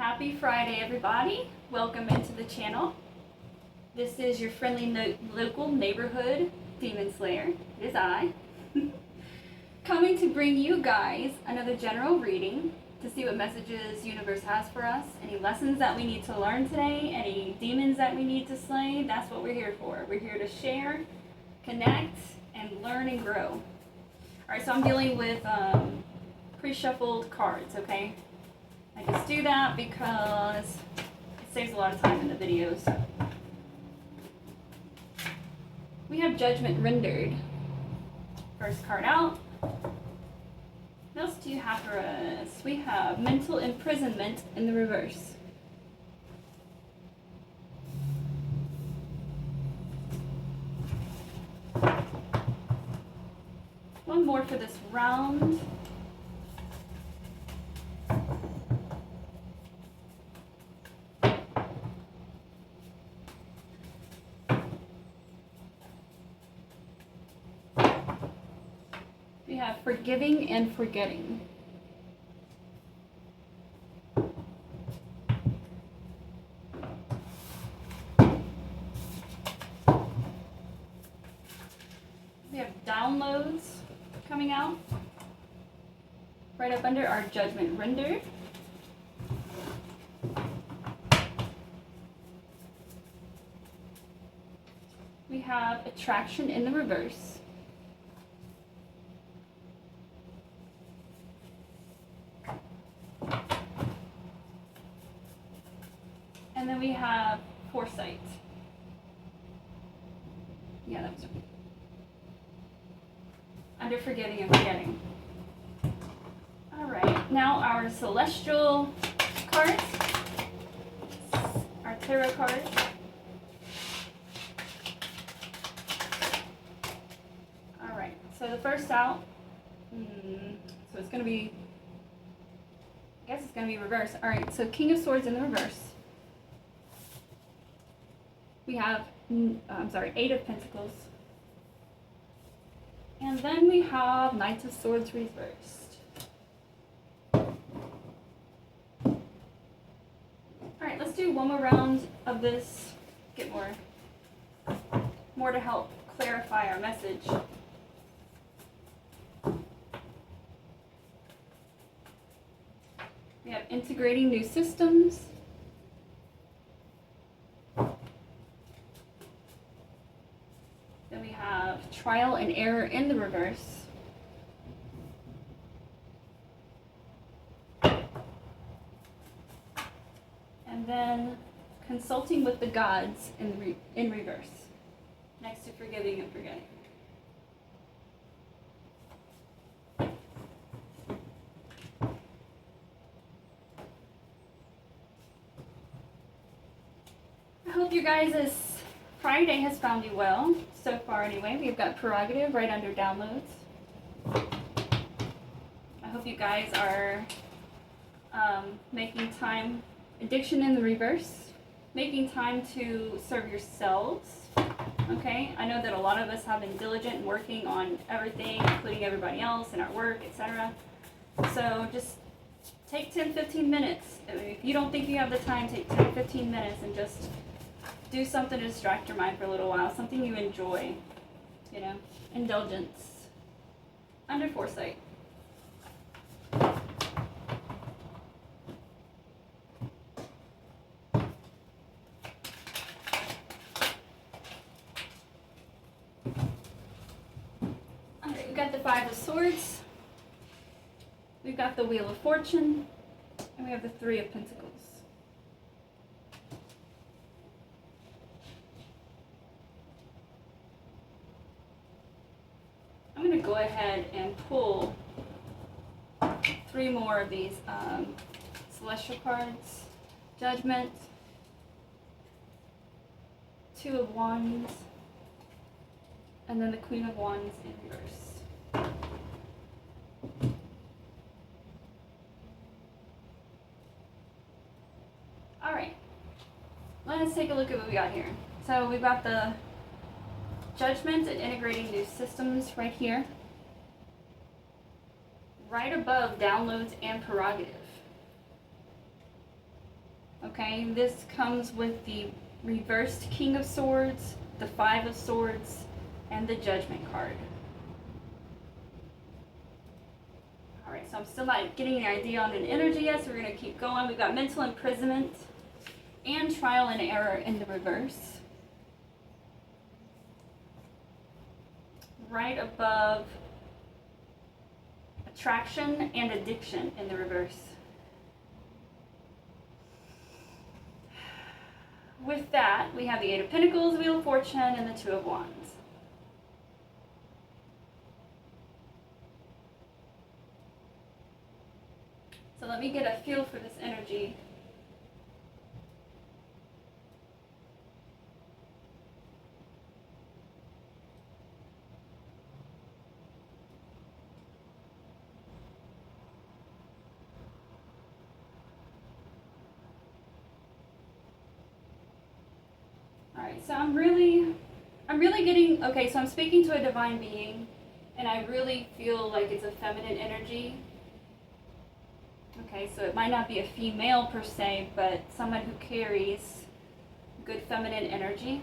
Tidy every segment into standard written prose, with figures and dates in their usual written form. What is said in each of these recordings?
Happy Friday, everybody. Welcome into the channel. This is your friendly local neighborhood demon slayer. It is I. Coming to bring you guys another general reading to see what messages universe has for us, any lessons that we need to learn today, any demons that we need to slay. That's what we're here for. We're here to share, connect, and learn and grow. Alright, so I'm dealing with pre-shuffled cards, okay? I just do that because it saves a lot of time in the videos. We have Judgment Rendered. First card out. What else do you have for us? We have Mental Imprisonment in the reverse. One more for this round. We have Forgiving and Forgetting. We have Downloads coming out. Right up under our Judgment Rendered. We have Attraction in the reverse. And then we have Foresight. Yeah, that was right. Under Forgiving and Forgetting. Alright, now our celestial cards. Our tarot cards. Alright, so the first out, so it's going to be, I guess it's going to be reversed. Alright, so King of Swords in the reverse. We have, Eight of Pentacles. And then we have Knight of Swords reversed. Alright, let's do one more round of this. Get more to help clarify our message. We have Integrating New Systems. Then we have Trial and Error in the reverse. And then Consulting with the Gods in reverse. Next to Forgiving and Forgetting. I hope you guys' Friday has found you well, so far anyway. We've got Prerogative right under Downloads. I hope you guys are making time, Addiction in the reverse, making time to serve yourselves, okay? I know that a lot of us have been diligent and working on everything, including everybody else in our work, etc. So just take 10-15 minutes. If you don't think you have the time, take 10-15 minutes and just do something to distract your mind for a little while, something you enjoy, you know, indulgence. Under Foresight. Alright, we've got the Five of Swords, we've got the Wheel of Fortune, and we have the Three of Pentacles. I'm going to go ahead and pull three more of these celestial cards. Judgment, Two of Wands, and then the Queen of Wands in reverse. Alright, let's take a look at what we got here. So we've got the Judgment and Integrating New Systems right here. right above downloads and prerogative. Okay, this comes with the reversed King of Swords, the Five of Swords, and the Judgment card. Alright, so I'm still not getting an idea on an energy yet, so we're going to keep going. We've got mental imprisonment and trial and error in the reverse. Right above attraction and addiction in the reverse. With that, we have the Eight of Pentacles, Wheel of Fortune, and the Two of Wands. So let me get a feel for this energy. Alright, so I'm really getting, okay, so I'm speaking to a divine being, and I really feel like it's a feminine energy. Okay, so it might not be a female per se, but someone who carries good feminine energy.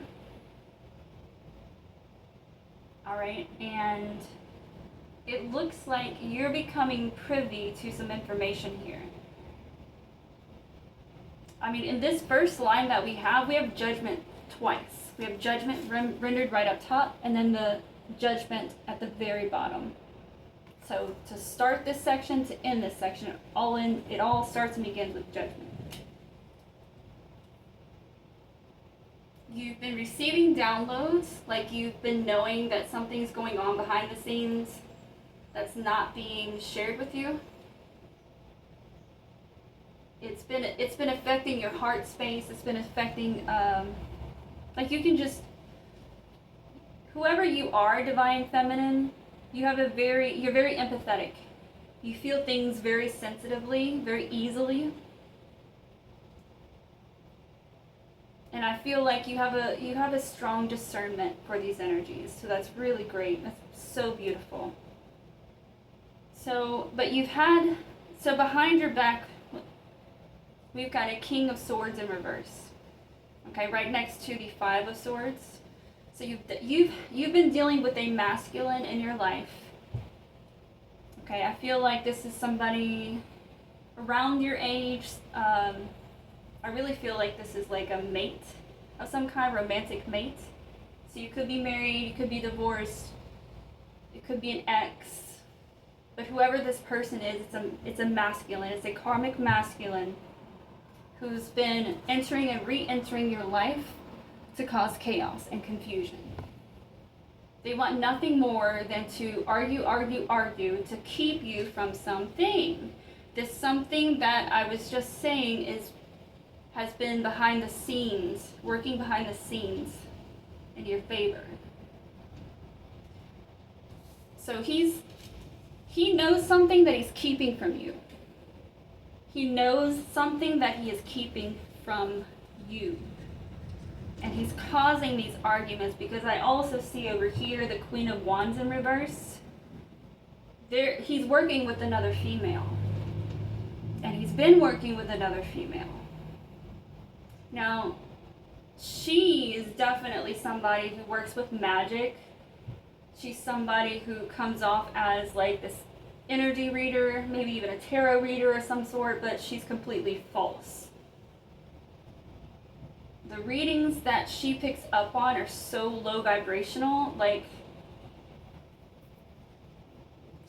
Alright, and it looks like you're becoming privy to some information here. I mean, in this first line that we have Judgment twice. We have Judgment rendered right up top, and then the Judgment at the very bottom. So to start this section, to end this section, it all starts and begins with Judgment. You've been receiving downloads, like you've been knowing that something's going on behind the scenes that's not being shared with you. It's been affecting your heart space. It's been affecting, like you can just, whoever you are, divine feminine, you're very empathetic. You feel things very sensitively, very easily. And I feel like you have a strong discernment for these energies. So that's really great. That's so beautiful. So, but so behind your back, we've got a King of Swords in reverse. Okay, right next to the Five of Swords. So you've been dealing with a masculine in your life. Okay, I feel like this is somebody around your age. I really feel like this is like a mate of some kind, romantic mate. So you could be married, you could be divorced, it could be an ex. But whoever this person is, it's a masculine. It's a karmic masculine who's been entering and re-entering your life to cause chaos and confusion. They want nothing more than to argue to keep you from something. This something that I was just saying has been behind the scenes, working behind the scenes in your favor. So he knows something that he's keeping from you. He knows something that he is keeping from you. And he's causing these arguments because I also see over here the Queen of Wands in reverse. He's working with another female. And he's been working with another female. Now, she is definitely somebody who works with magic. She's somebody who comes off as like this energy reader, maybe even a tarot reader of some sort, but she's completely false. The readings that she picks up on are so low vibrational, like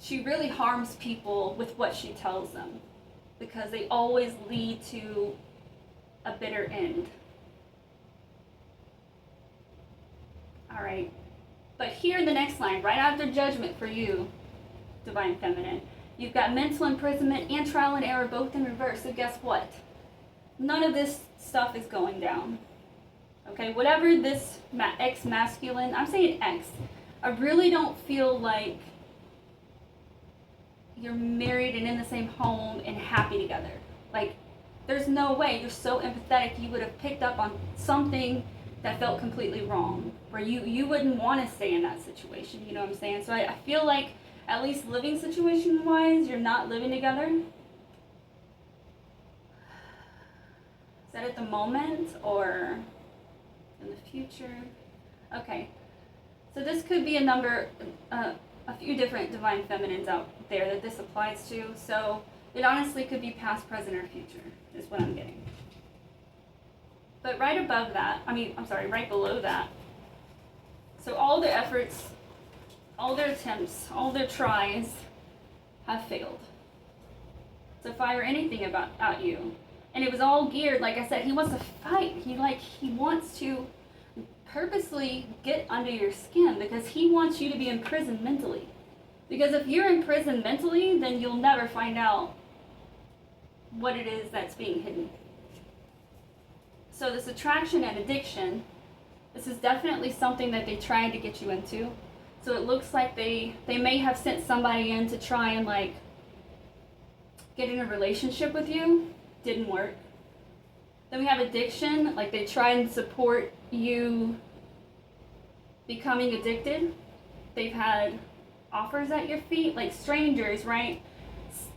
she really harms people with what she tells them because they always lead to a bitter end. All right. But here in the next line, right after Judgment for you, Divine Feminine, you've got mental imprisonment and trial and error both in reverse. So guess what? None of this stuff is going down. Okay, whatever this ex-masculine, I'm saying ex, I really don't feel like you're married and in the same home and happy together. Like, there's no way. You're so empathetic, you would have picked up on something that felt completely wrong, where you wouldn't want to stay in that situation, you know what I'm saying? So I feel like, at least living situation-wise, you're not living together. Does that at the moment or in the future? Okay. So this could be a few different divine feminines out there that this applies to. So it honestly could be past, present, or future is what I'm getting. But right above that, right below that, so all their efforts, all their attempts, all their tries have failed to fire anything about you. And it was all geared, like I said, he wants to fight. He wants to purposely get under your skin because he wants you to be imprisoned mentally. Because if you're imprisoned mentally, then you'll never find out what it is that's being hidden. So this attraction and addiction, this is definitely something that they tried to get you into. So it looks like they may have sent somebody in to try and like get in a relationship with you. Didn't work. Then we have addiction, like they try and support you becoming addicted. They've had offers at your feet, like strangers, right?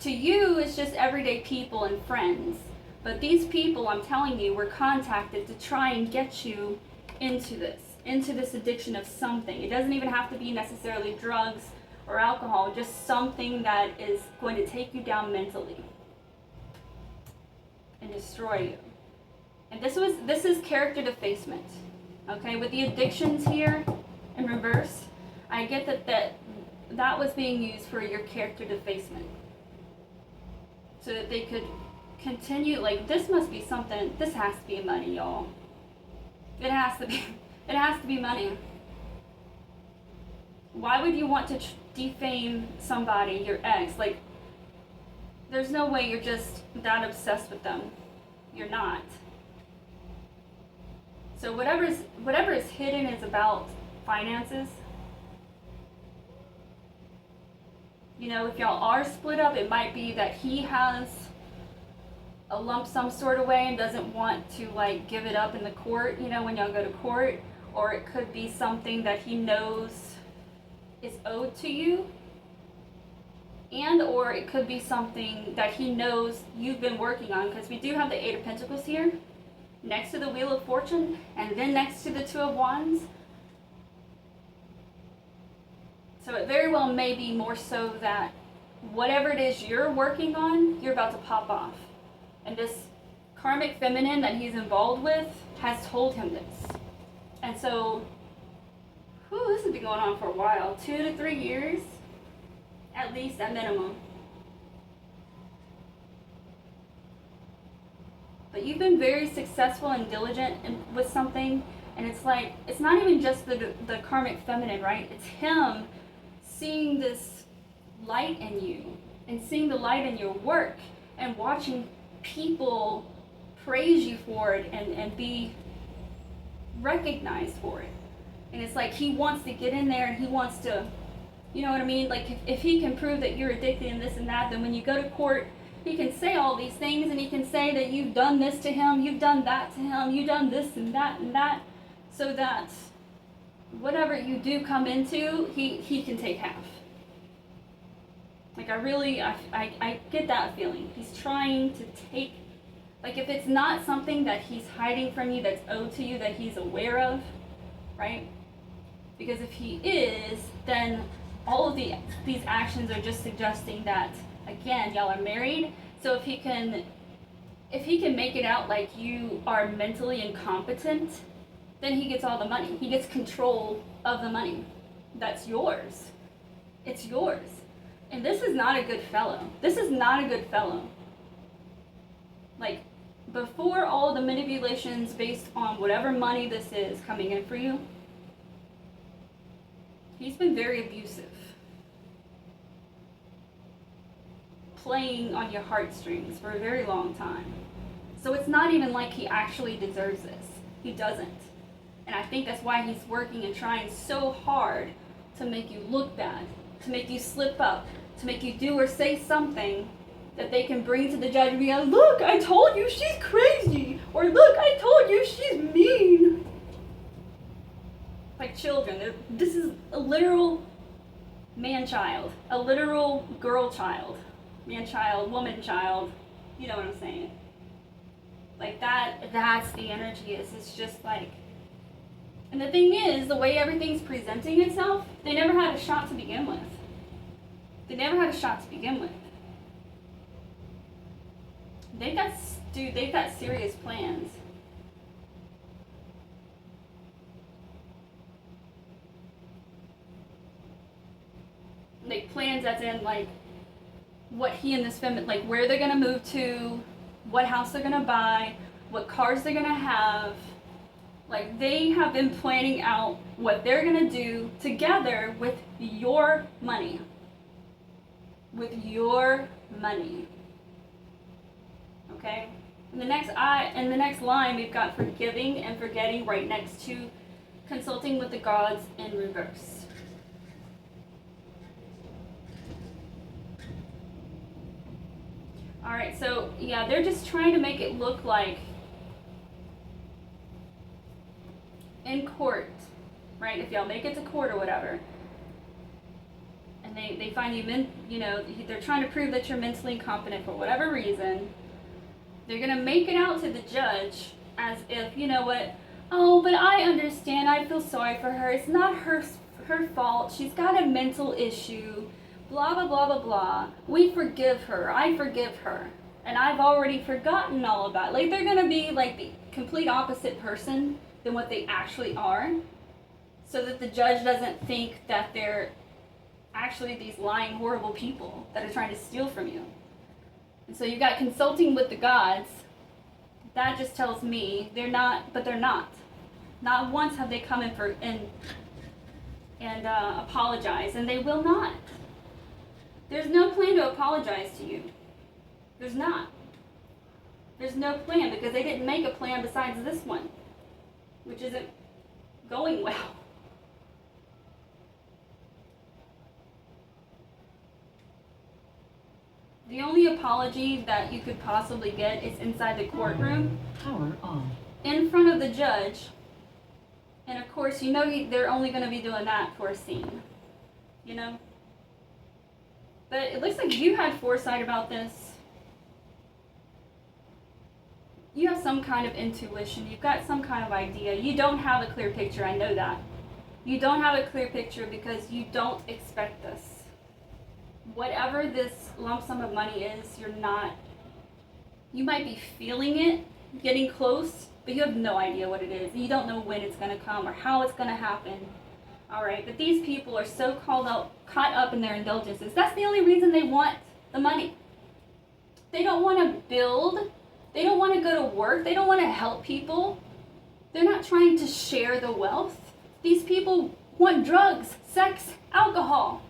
To you, it's just everyday people and friends. But these people, I'm telling you, were contacted to try and get you into this addiction of something. It doesn't even have to be necessarily drugs or alcohol, just something that is going to take you down mentally and destroy you. And this is character defacement. Okay, with the addictions here in reverse, I get that was being used for your character defacement. So that they could continue, like this must be something, this has to be money, y'all. It has to be money. Why would you want to defame somebody, your ex? Like, there's no way you're just that obsessed with them. You're not. So whatever is hidden is about finances. You know, if y'all are split up, it might be that he has a lump sum sort of way and doesn't want to like give it up in the court, you know, when y'all go to court. Or it could be something that he knows is owed to you. And or it could be something that he knows you've been working on, because we do have the Eight of Pentacles here next to the Wheel of Fortune and then next to the Two of Wands. So it very well may be more so that whatever it is you're working on, you're about to pop off. And this karmic feminine that he's involved with has told him this. And so, this has been going on for a while. 2 to 3 years, at least, at minimum. But you've been very successful and diligent with something. And it's like, it's not even just the karmic feminine, right? It's him seeing this light in you and seeing the light in your work and watching people praise you for it and be recognized for it. And it's like he wants to get in there and he wants to, you know what I mean? Like if he can prove that you're addicted and this and that, then when you go to court, he can say all these things and he can say that you've done this to him, you've done that to him, you've done this and that, so that whatever you do come into, he can take half. Like I get that feeling. He's trying to take, like if it's not something that he's hiding from you that's owed to you, that he's aware of, right? Because if he is, then all of these actions are just suggesting that, again, y'all are married. So if he can make it out like you are mentally incompetent, then he gets all the money. He gets control of the money. That's yours. It's yours. And this is not a good fellow. This is not a good fellow. Like, before all the manipulations based on whatever money this is coming in for you, he's been very abusive. Playing on your heartstrings for a very long time. So it's not even like he actually deserves this. He doesn't. And I think that's why he's working and trying so hard to make you look bad, to make you slip up, to make you do or say something that they can bring to the judge and be like, look, I told you she's crazy. Or look, I told you she's mean. Like children. This is a literal man-child, a literal girl-child, man-child, woman-child. You know what I'm saying. Like that's the energy is. It's just like, and the thing is, the way everything's presenting itself, they never had a shot to begin with. They never had a shot to begin with. They've got serious plans. Like plans as in like what he and this feminine, like where they're gonna move to, what house they're gonna buy, what cars they're gonna have. Like they have been planning out what they're gonna do together with your money. With your money. Okay? In the next line we've got forgiving and forgetting right next to consulting with the gods in reverse. Alright, so yeah, they're just trying to make it look like in court, right? If y'all make it to court or whatever, and they find you, they're trying to prove that you're mentally incompetent for whatever reason, they're gonna make it out to the judge as if, you know what, oh, but I understand, I feel sorry for her, it's not her fault, she's got a mental issue, blah, blah, blah, blah, blah. We forgive her. I forgive her. And I've already forgotten all about it. Like, they're going to be, like, the complete opposite person than what they actually are. So that the judge doesn't think that they're actually these lying, horrible people that are trying to steal from you. And so you've got consulting with the gods. That just tells me they're not, but they're not. Not once have they come in and apologize. And they will not. There's no plan to apologize to you. There's not. There's no plan because they didn't make a plan besides this one, which isn't going well. The only apology that you could possibly get is inside the courtroom, power on, in front of the judge. And of course, they're only going to be doing that for a scene, But it looks like you had foresight about this. You have some kind of intuition. You've got some kind of idea. You don't have a clear picture. I know that. You don't have a clear picture because you don't expect this. Whatever this lump sum of money is, you might be feeling it, getting close, but you have no idea what it is. You don't know when it's going to come or how it's going to happen. Alright, but these people are so caught up in their indulgences. That's the only reason they want the money. They don't want to build. They don't want to go to work. They don't want to help people. They're not trying to share the wealth. These people want drugs, sex, alcohol.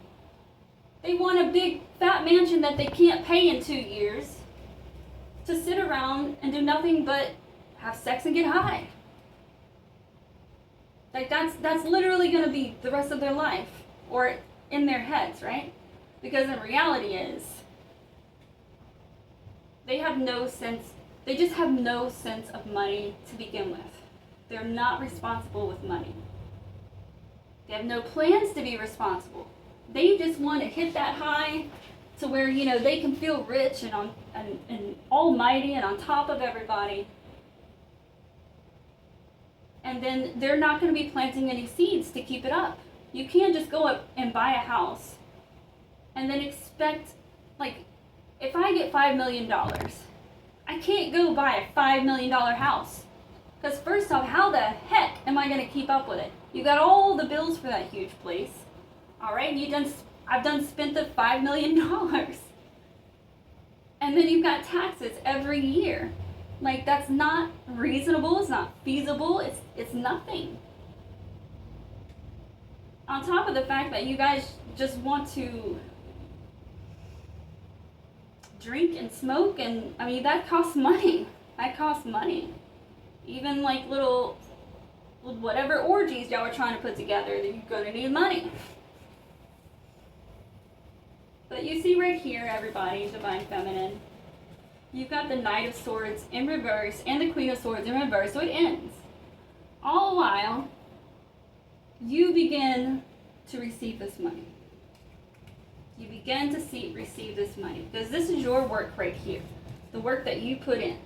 They want a big fat mansion that they can't pay in 2 years to sit around and do nothing but have sex and get high. Like that's literally going to be the rest of their life, or in their heads, right? Because the reality is, they just have no sense of money to begin with. They're not responsible with money. They have no plans to be responsible. They just want to hit that high to where, they can feel rich and almighty and on top of everybody. And then they're not going to be planting any seeds to keep it up. You can't just go up and buy a house and then expect, like, if I get $5 million, I can't go buy a $5 million house. Because first off, how the heck am I going to keep up with it? You got all the bills for that huge place. All right, I've done spent the $5 million. And then you've got taxes every year. Like, that's not reasonable, it's not feasible, it's nothing. On top of the fact that you guys just want to drink and smoke, and that costs money. That costs money. Even like little whatever orgies y'all are trying to put together, you're gonna need money. But you see right here, everybody, Divine Feminine, you've got the Knight of Swords in reverse and the Queen of Swords in reverse, so it ends. All the while, you begin to receive this money. You begin to receive this money, because this is your work right here, the work that you put in.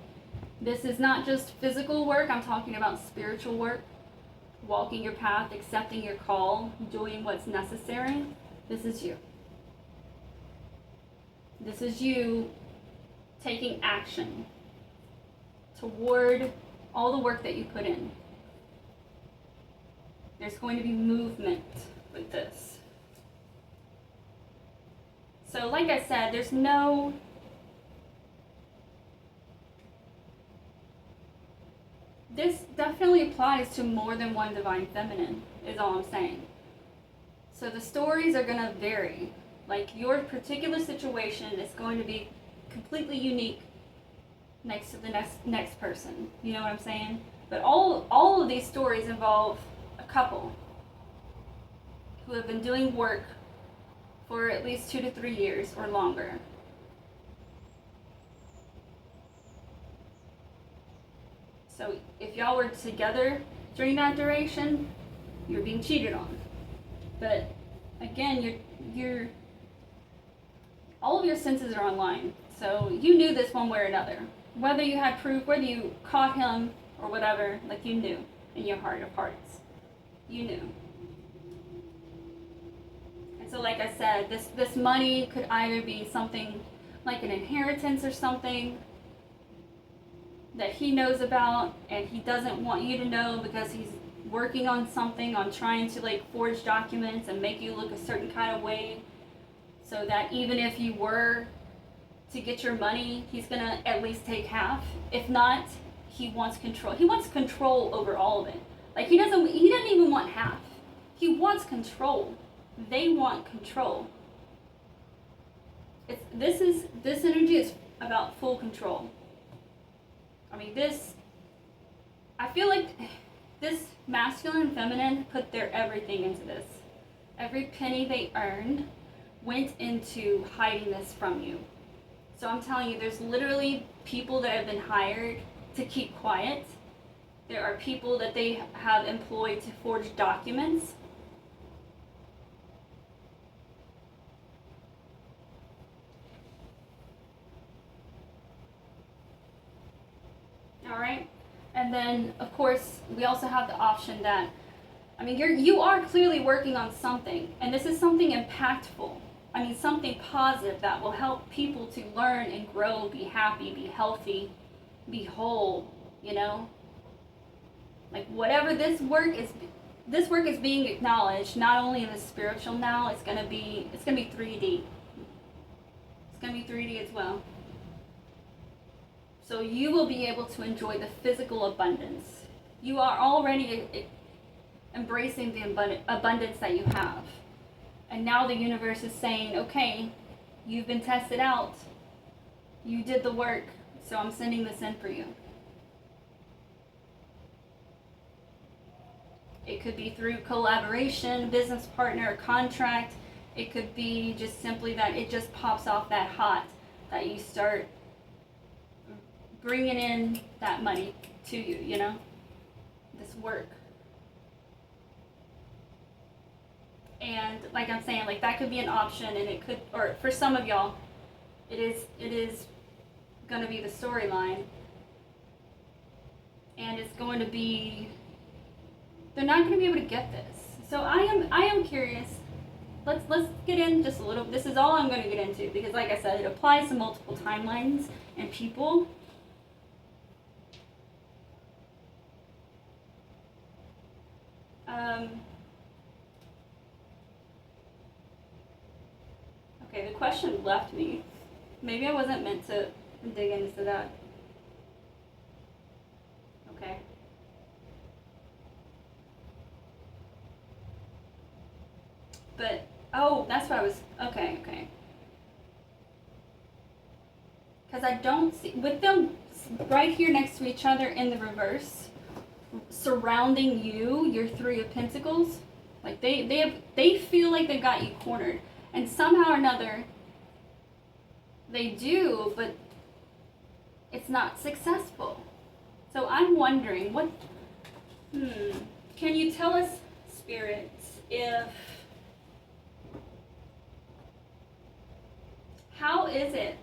This is not just physical work, I'm talking about spiritual work. Walking your path, accepting your call, doing what's necessary. This is you. This is you taking action toward all the work that you put in. There's going to be movement with this. So like I said, there's no... This definitely applies to more than one divine feminine, is all I'm saying. So the stories are going to vary. Like your particular situation is going to be completely unique next to the next person. You know what I'm saying? But all of these stories involve a couple who have been doing work for at least 2 to 3 years or longer. So if y'all were together during that duration, you're being cheated on. But again, you're all of your senses are online. So you knew this one way or another. Whether you had proof, whether you caught him or whatever, like you knew in your heart of hearts. You knew. And so like I said, this money could either be something like an inheritance or something that he knows about and he doesn't want you to know because he's working on something, on trying to like forge documents and make you look a certain kind of way, so that even if you were to get your money, he's gonna at least take half. If not, he wants control. He wants control over all of it. Like he doesn't even want half. He wants control. They want control. This energy is about full control. I mean, I feel like this masculine and feminine put their everything into this. Every penny they earned went into hiding this from you. So I'm telling you, there's literally people that have been hired to keep quiet. There are people that they have employed to forge documents. All right, and then of course we also have the option that, I mean, you are clearly working on something, and this is something impactful. I mean, something positive that will help people to learn and grow, be happy, be healthy, be whole. You know, like whatever this work is being acknowledged not only in the spiritual now. It's gonna be 3D. It's gonna be 3D as well. So you will be able to enjoy the physical abundance. You are already embracing the abundance that you have. And now the universe is saying, okay, you've been tested out. You did the work, so I'm sending this in for you. It could be through collaboration, business partner, contract. It could be just simply that it just pops off that hot, that you start bringing in that money to you, you know, this work. And like I'm saying, like that could be an option, and it could, or for some of y'all, it is going to be the storyline, and it's going to be, they're not going to be able to get this. So I am curious. Let's get in just a little. This is all I'm going to get into because, like I said, it applies to multiple timelines and people. Okay, the question left me. Maybe I wasn't meant to dig into that. Okay. But, oh, that's what I was, okay. Because I don't see, with them right here next to each other in the reverse, surrounding you, your Three of Pentacles, like they feel like they've got you cornered. And somehow or another, they do, but it's not successful. So I'm wondering, can you tell us, spirits, how is it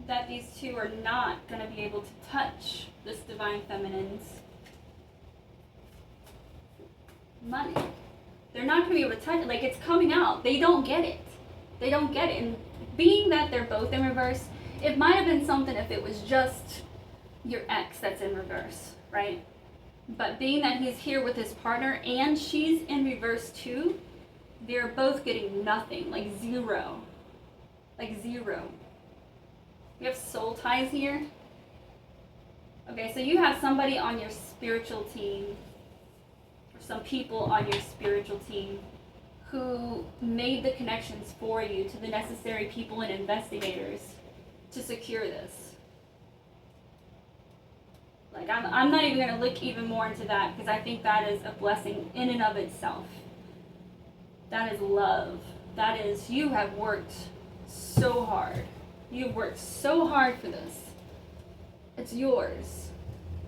that these two are not going to be able to touch this divine feminine's money. They're not going to be able to touch it. Like, it's coming out. They don't get it. They don't get it. And being that they're both in reverse, it might have been something if it was just your ex that's in reverse, right? But being that he's here with his partner and she's in reverse too, they're both getting nothing, like zero. Like zero. We have soul ties here. Okay, so you have somebody on your spiritual team, or some people on your spiritual team, who made the connections for you to the necessary people and investigators to secure this. Like, I'm not even going to look even more into that, because I think that is a blessing in and of itself. That is love. That is, you have worked so hard. You've worked so hard for this. It's yours.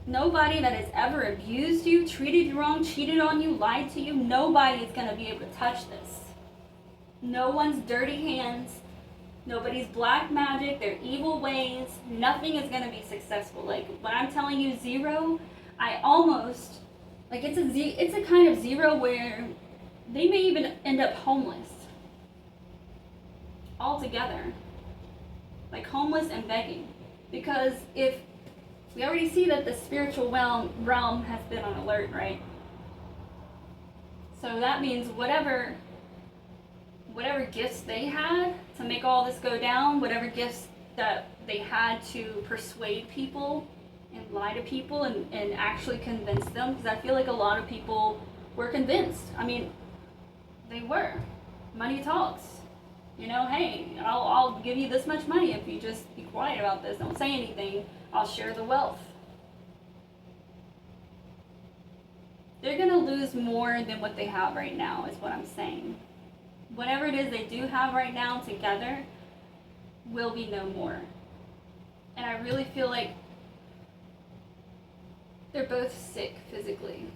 Nobody that has ever abused you, treated you wrong, cheated on you, lied to you, nobody is going to be able to touch this. No one's dirty hands, nobody's black magic, their evil ways, nothing is going to be successful. Like, when I'm telling you zero, I almost, like, it's a kind of zero where they may even end up homeless altogether. Like, homeless and begging. Because if we already see that the spiritual realm has been on alert, right? So that means whatever gifts they had to make all this go down, whatever gifts that they had to persuade people and lie to people and actually convince them, because I feel like a lot of people were convinced. I mean, they were. Money talks. You know, hey, I'll give you this much money if you just be quiet about this. Don't say anything. I'll share the wealth. They're going to lose more than what they have right now, is what I'm saying. Whatever it is they do have right now together will be no more. And I really feel like they're both sick physically.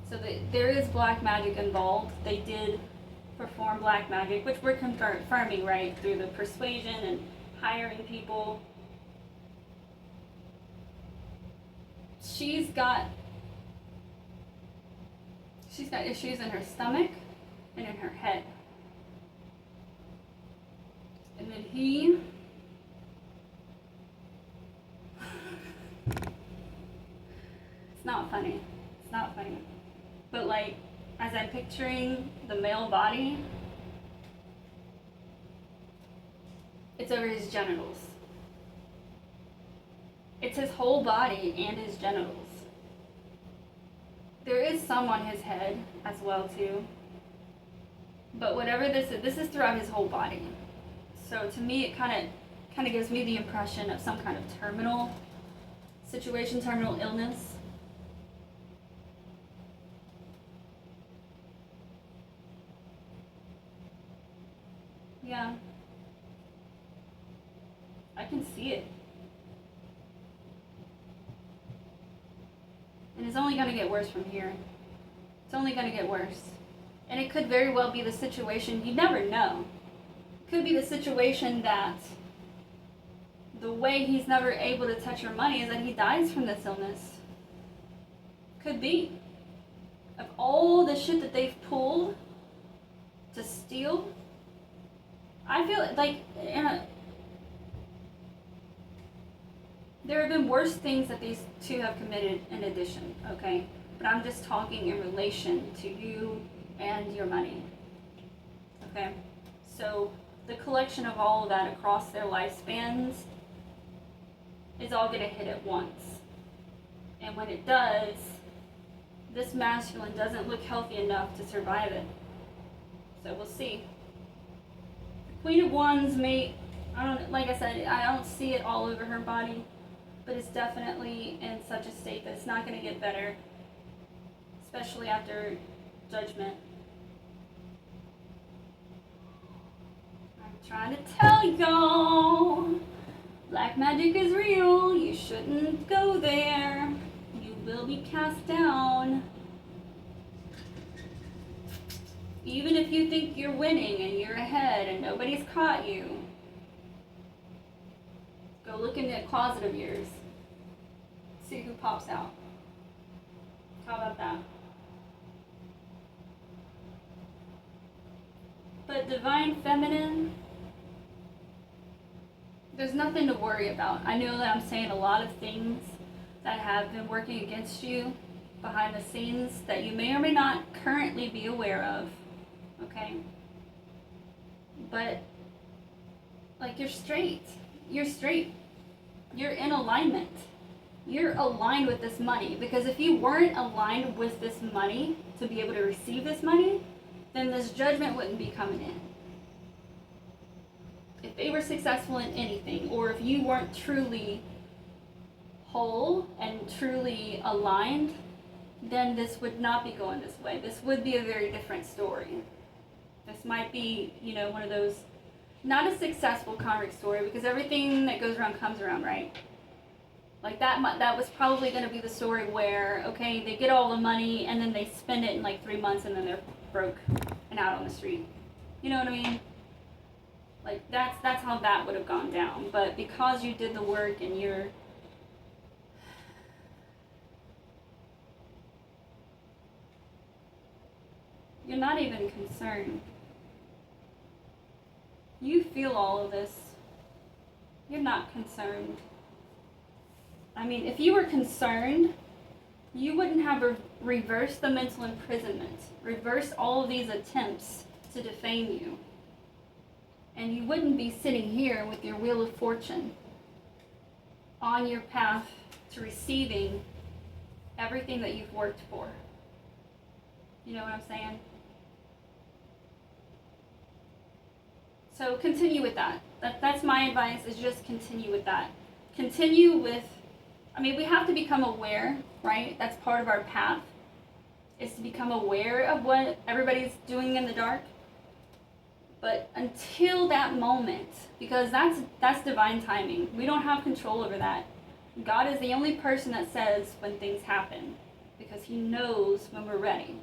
So there is black magic involved. They did perform black magic, which we're confirming, right, through the persuasion and hiring people. She's got issues in her stomach and in her head. And then he it's not funny. It's not funny. But, like, as I'm picturing the male body, it's over his genitals. It's his whole body and his genitals. There is some on his head as well too. But whatever this is throughout his whole body. So to me, it kind of gives me the impression of some kind of terminal situation, terminal illness. Yeah. I can see it. And it's only going to get worse from here. It's only going to get worse. And it could very well be the situation, you never know. It could be the situation that the way he's never able to touch your money is that he dies from this illness. Could be. Of all the shit that they've pulled to steal, I feel like there have been worse things that these two have committed in addition, okay? But I'm just talking in relation to you and your money, okay? So the collection of all of that across their lifespans is all going to hit at once. And when it does, this masculine doesn't look healthy enough to survive it. So we'll see. The Queen of Wands like I said, I don't see it all over her body, but it's definitely in such a state that it's not going to get better, especially after Judgment. I'm trying to tell y'all, black magic is real. You shouldn't go there. You will be cast down. Even if you think you're winning and you're ahead and nobody's caught you, Go look in that closet of yours. See who pops out. How about that? But divine feminine, there's nothing to worry about. I know that I'm saying a lot of things that have been working against you behind the scenes that you may or may not currently be aware of, okay? But, like, you're straight. You're straight. You're in alignment. You're aligned with this money, because if you weren't aligned with this money to be able to receive this money, then this judgment wouldn't be coming in. If they were successful in anything, or if you weren't truly whole and truly aligned, then this would not be going this way. This would be a very different story. This might be, you know, one of those, not a successful karmic story, because everything that goes around comes around, right? Like that was probably going to be the story where, okay, they get all the money and then they spend it in like 3 months and then they're broke and out on the street. You know what I mean? Like that's how that would have gone down. But because you did the work and you're not even concerned. You feel all of this. You're not concerned. I mean, if you were concerned, you wouldn't have reversed the mental imprisonment, reversed all of these attempts to defame you. And you wouldn't be sitting here with your Wheel of Fortune on your path to receiving everything that you've worked for. You know what I'm saying? So continue with that. That's my advice, is just continue with that. Continue with, I mean, we have to become aware, right? That's part of our path, is to become aware of what everybody's doing in the dark. But until that moment, because that's divine timing. We don't have control over that. God is the only person that says when things happen, because he knows when we're ready.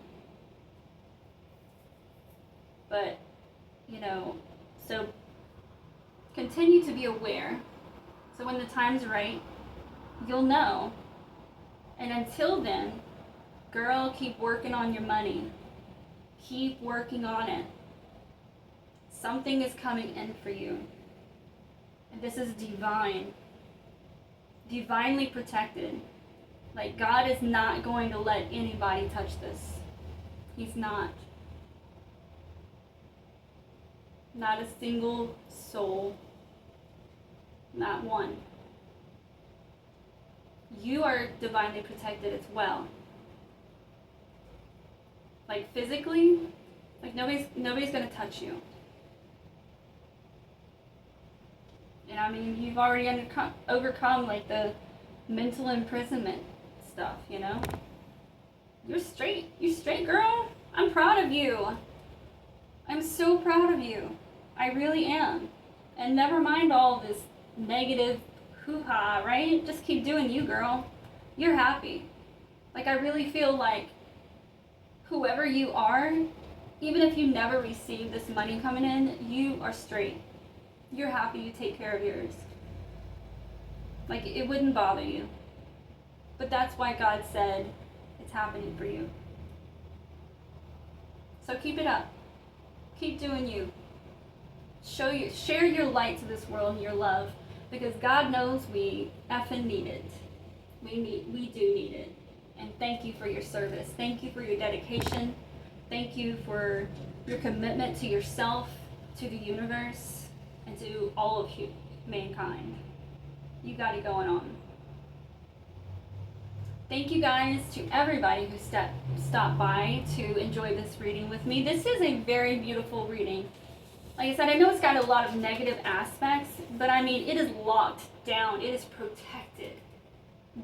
But, you know, so continue to be aware. So when the time's right, you'll know. And until then, girl, keep working on your money. Keep working on it. Something is coming in for you. And this is divine. Divinely protected. Like, God is not going to let anybody touch this. He's not. Not a single soul. Not one. You are divinely protected as well. Like, physically, like nobody's gonna touch you. And I mean, you've already overcome like the mental imprisonment stuff, you know? You're straight. You're straight, girl. I'm proud of you. I'm so proud of you. I really am. And never mind all this negative hoo-ha, right? Just keep doing you, girl. You're happy. Like, I really feel like whoever you are, even if you never receive this money coming in, you are straight. You're happy, you take care of yours. Like, it wouldn't bother you. But that's why God said it's happening for you. So keep it up. Keep doing you. Share your light to this world and your love, because God knows we effing need it. We do need it. And thank you for your service. Thank you for your dedication. Thank you for your commitment to yourself, to the universe, and to all of mankind. You got it going on. Thank you guys to everybody who stopped by to enjoy this reading with me. This is a very beautiful reading. Like I said, I know it's got a lot of negative aspects, but I mean, it is locked down. It is protected.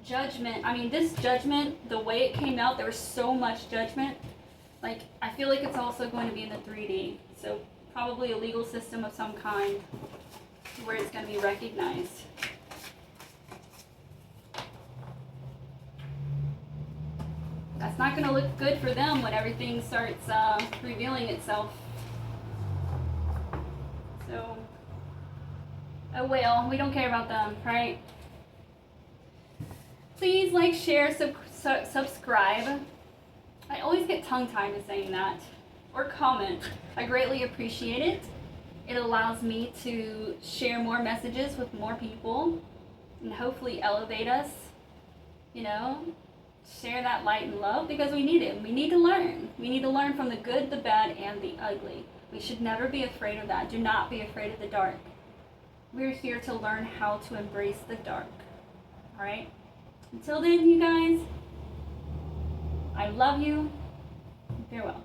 Judgment. I mean, this judgment, the way it came out, there was so much judgment. Like, I feel like it's also going to be in the 3D. So probably a legal system of some kind where it's going to be recognized. That's not going to look good for them when everything starts revealing itself. So, Oh well, we don't care about them, right? Please like, share, subscribe. I always get tongue-tied to saying that. Or comment. I greatly appreciate it. It allows me to share more messages with more people and hopefully elevate us, you know, share that light and love, because we need it. We need to learn. We need to learn from the good, the bad, and the ugly. We should never be afraid of that. Do not be afraid of the dark. We're here to learn how to embrace the dark. All right? Until then, you guys, I love you. Farewell.